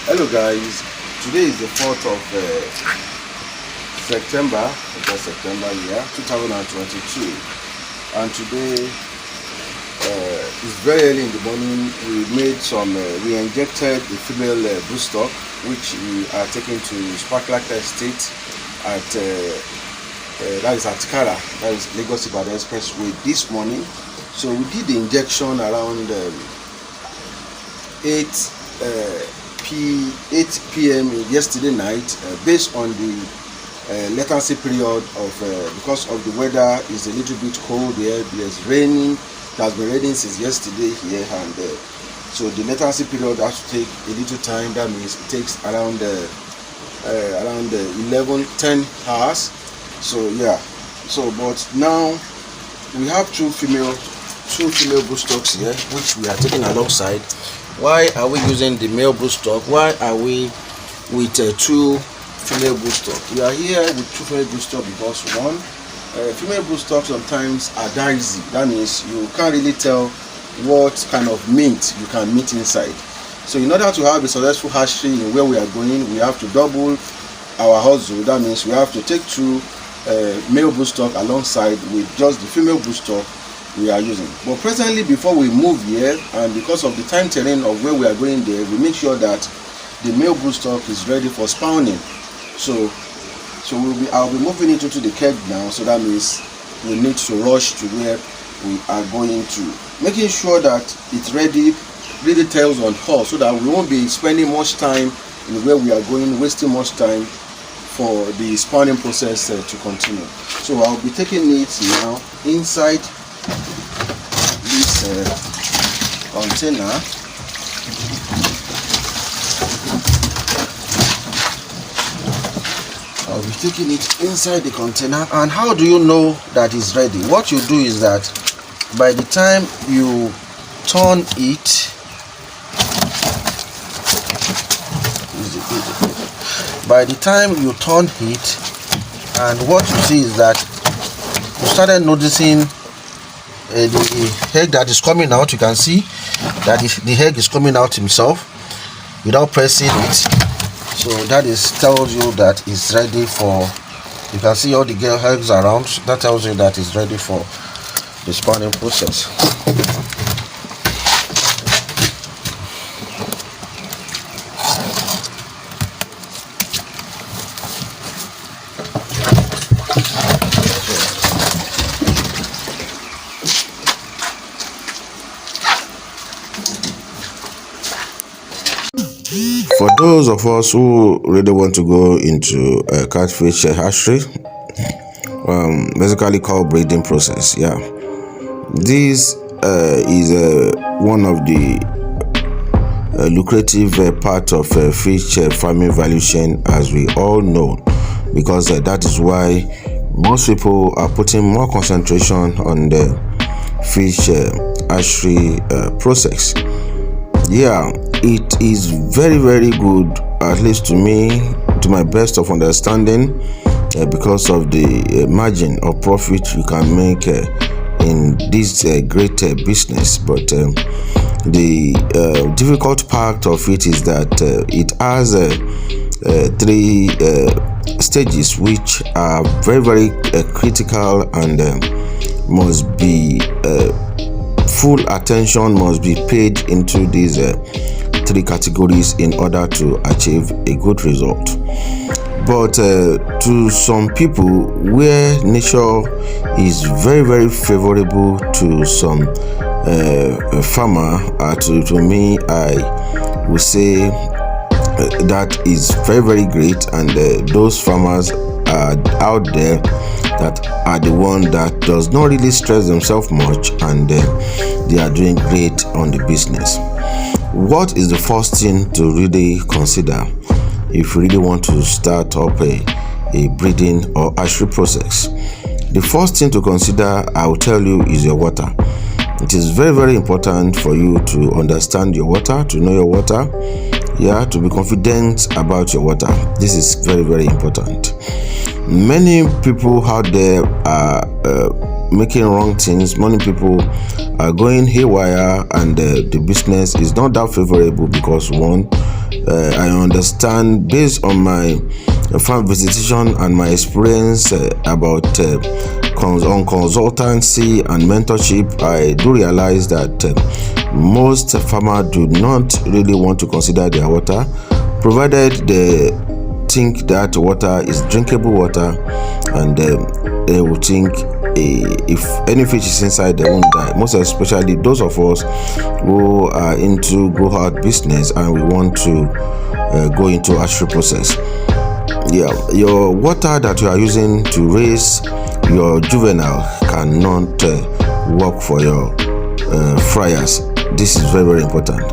Hello guys, today is the 4th of September, yeah, 2022, and today it's very early in the morning. We injected the female broodstock, which we are taking to Sparklight estate at that is at Kara, that is Lagos Ibadan Expressway this morning. So we did the injection around 8 p.m. yesterday night, based on the latency period of because of the weather is a little bit cold here. There's raining. It has been raining since yesterday here, and so the latency period has to take a little time. That means it takes around 10 hours. So yeah, so but now we have two female broodstocks here, which we are taking alongside. Why are we using the male broodstock? Why are we with two female broodstock? We are here with two female broodstock because one, female broodstock sometimes are dicey. That means you can't really tell what kind of meat you can meet inside. So in order to have a successful hatchery in where we are going, we have to double our hustle. That means we have to take two male broodstock alongside with just the female broodstock we are using. But presently, before we move here, and because of the time terrain of where we are going there, we make sure that the male broodstock is ready for spawning. So I'll be moving it into the cage now. So that means we need to rush to where we are going to, making sure that it's ready tails on us, so that we won't be spending much time in where we are going, wasting much time for the spawning process to continue. So I'll be taking it now inside this container. I'll be taking it inside the container. And how do you know that it's ready? What you do is that by the time you turn it, and what you see is that you started noticing the egg that is coming out. You can see that the egg is coming out himself without pressing it. So that tells you that it's ready for, you can see all the eggs around. That tells you that it's ready for the spawning process. For those of us who really want to go into a catfish hatchery, basically called breeding process, yeah, this is one of the lucrative part of fish farming value chain, as we all know, because that is why most people are putting more concentration on the fish hatchery process. Yeah, it is very, very good, at least to me, to my best of understanding, because of the margin of profit you can make in this great business. But the difficult part of it is that it has 3 stages, which are very, very critical, and must be full attention must be paid into these 3 categories in order to achieve a good result. But to some people, where nature is very, very favorable to some farmer, to me, I would say that is very, very great, and those farmers are out there that are the one that does not really stress themselves much, and they are doing great on the business. What is the first thing to really consider if you really want to start up a breeding or hatchery process? The first thing to consider, I will tell you, is your water. It is very, very important for you to understand your water, to know your water, yeah, to be confident about your water. This is very, very important. Many people out there are making wrong things. Many people are going haywire, and the business is not that favorable because, one, I understand based on my farm visitation and my experience about on consultancy and mentorship. I do realize that most farmers do not really want to consider their water, provided they think that water is drinkable water, and they will think if any fish is inside, they won't die. Most especially those of us who are into grow out business and we want to go into hatchery process. Yeah, your water that you are using to raise your juvenile cannot work for your fryers. This is very, very important.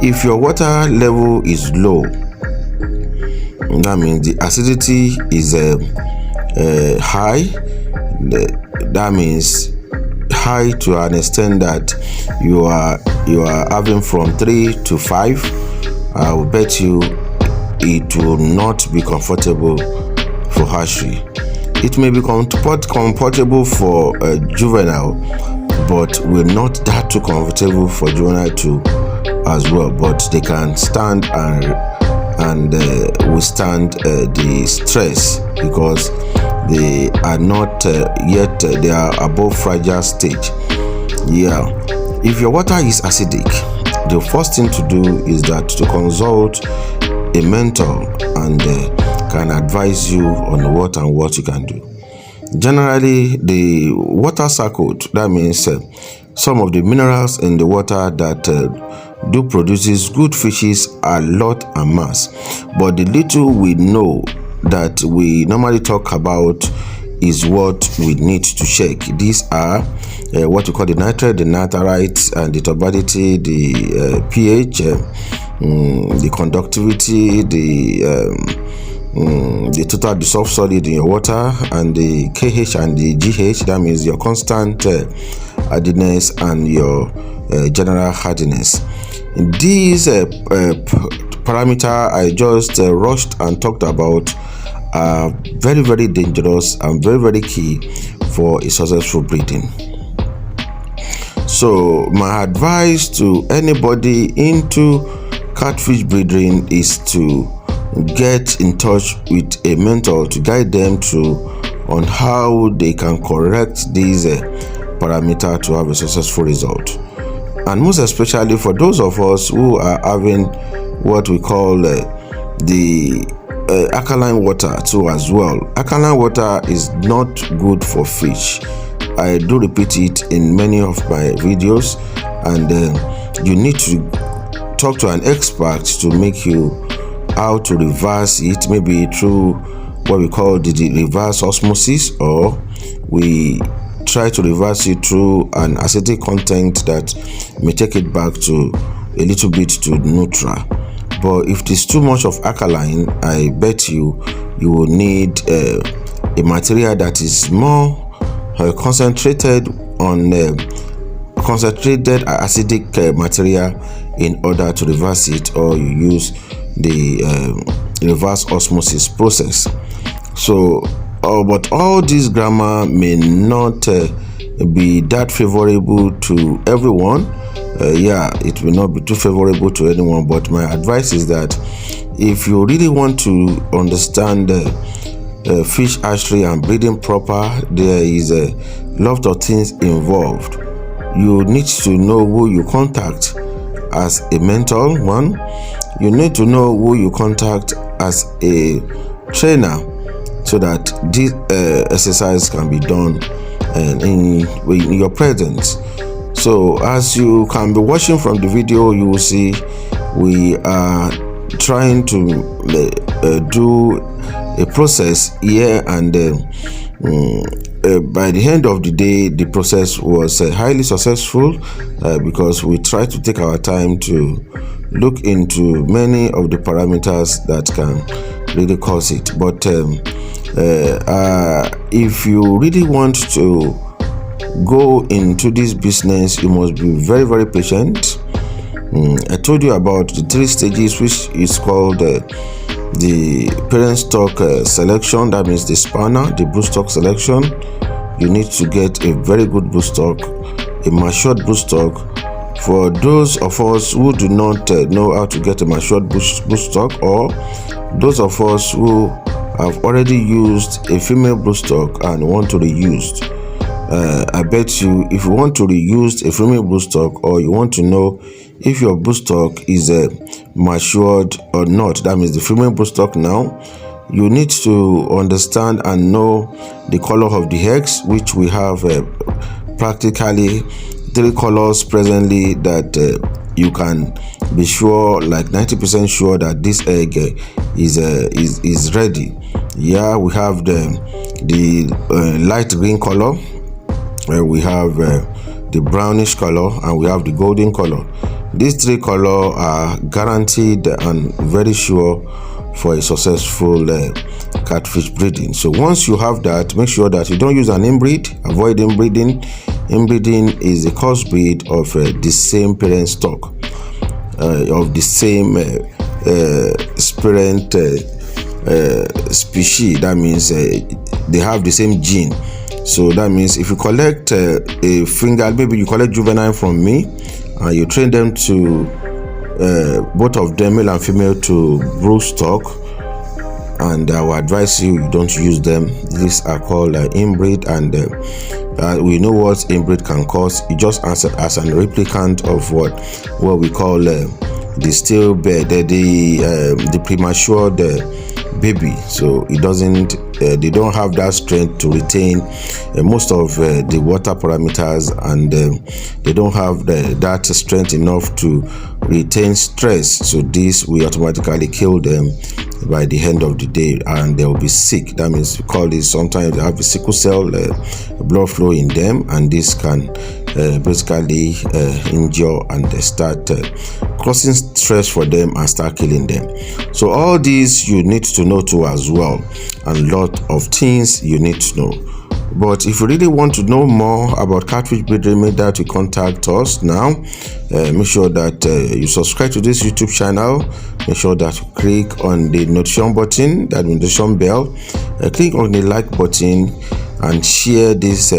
If your water level is low, that means the acidity is high. That means high to an extent that you are having from 3 to 5. I will bet you it will not be comfortable for hatchery. It may be comfortable for a juvenile, but will not that too comfortable for juvenile too as well. But they can stand and withstand the stress, because they are not yet they are above fragile stage. Yeah, if your water is acidic, the first thing to do is that to consult a mentor and can advise you on what and what you can do. Generally, the water cycle, that means some of the minerals in the water that do produces good fishes a lot and mass, but the little we know that we normally talk about is what we need to check. These are what we call the nitrate, the nitrites, and the turbidity, the pH, the conductivity, the total dissolved solid in your water, and the KH and the GH. That means your constant hardiness and your general hardiness. These parameters I just rushed and talked about are very, very dangerous and very, very key for a successful breeding. So my advice to anybody into catfish breeding is to get in touch with a mentor to guide them through on how they can correct these parameters to have a successful result. And most especially for those of us who are having what we call the alkaline water too as well. Alkaline water is not good for fish. I do repeat it in many of my videos, and you need to talk to an expert to make you how to reverse it, maybe through what we call the reverse osmosis, or we try to reverse it through an acidic content that may take it back to a little bit to neutral. But if it is too much of alkaline, I bet you will need a material that is more concentrated on concentrated acidic material in order to reverse it, or you use the reverse osmosis process. So but all this grammar may not be that favorable to everyone. It will not be too favorable to anyone, but my advice is that if you really want to understand fish hatchery and breeding proper, there is a lot of things involved. You need to know who you contact as a mentor. One, you need to know who you contact as a trainer, so that this exercise can be done in your presence. So as you can be watching from the video, you will see we are trying to do a process here, and by the end of the day, the process was highly successful because we tried to take our time to look into many of the parameters that can really cause it. But if you really want to go into this business, you must be very, very patient. I told you about the 3 stages, which is called the parent stock selection. That means the spanner, the broodstock selection. You need to get a very good broodstock, a matured broodstock, For those of us who do not know how to get a matured bush stock, or those of us who have already used a female broodstock and want to reuse, I bet you, if you want to reuse a female broodstock, or you want to know if your broodstock is matured or not, that means the female broodstock now, you need to understand and know the color of the eggs, which we have practically 3 colors presently that you can be sure, like 90% sure, that this egg is ready. Yeah, we have the light green color, we have the brownish color, and we have the golden color. These 3 colors are guaranteed and very sure for a successful catfish breeding. So once you have that, make sure that you don't use an inbreed. Avoid inbreeding. Inbreeding is a crossbreed of the same parent stock, of the same parent species. That means they have the same gene. So that means if you collect a finger, maybe you collect juvenile from me, and you train them to both of them, male and female, to broodstock, and I will advise you don't use them. These are called inbreed, and we know what inbreed can cause. It just as a replicant of what we call the stillbirth, the premature baby. So it doesn't, they don't have that strength to retain most of the water parameters, and they don't have that strength enough to retain stress. So this will automatically kill them by the end of the day, and they will be sick. That means, we call this, sometimes they have a sickle cell blood flow in them, and this can basically injure and start causing stress for them and start killing them. So all these you need to know too as well, and lot of things you need to know. But if you really want to know more about catfish breeding, make that you contact us now. Make sure that you subscribe to this YouTube channel. Make sure that you click on the notification button, that notification bell. Click on the like button and share these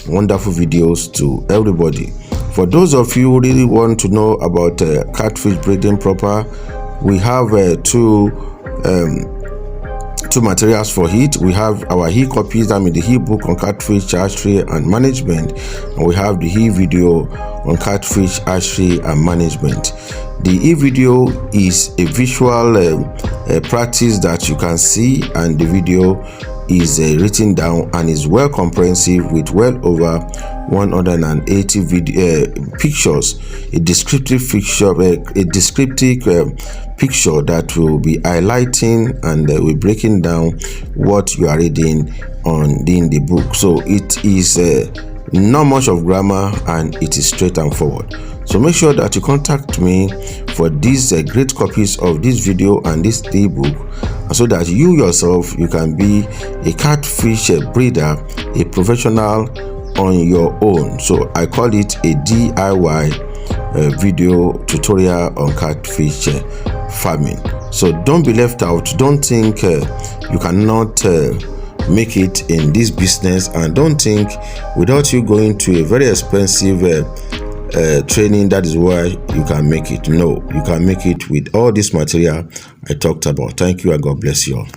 wonderful videos to everybody. For those of you who really want to know about catfish breeding proper, we have two materials for it. We have our e-copies, I mean the e-book on catfish, hatchery and management, and we have the e-video on catfish, hatchery and management. The e-video is a visual practice that you can see, and the video is written down and is well comprehensive with well over 180 pictures, a descriptive picture, picture that will be highlighting and will breaking down what you are reading in the book. So it is not much of grammar, and it is straight and forward. So make sure that you contact me for these great copies of this video and this ebook, so that you yourself, you can be a catfish breeder, a professional on your own. So I call it a DIY video tutorial on catfish farming. So don't be left out. Don't think you cannot make it in this business, and don't think without you going to a very expensive training, that is why you can make it. No, you can make it with all this material I talked about. Thank you, and God bless you all.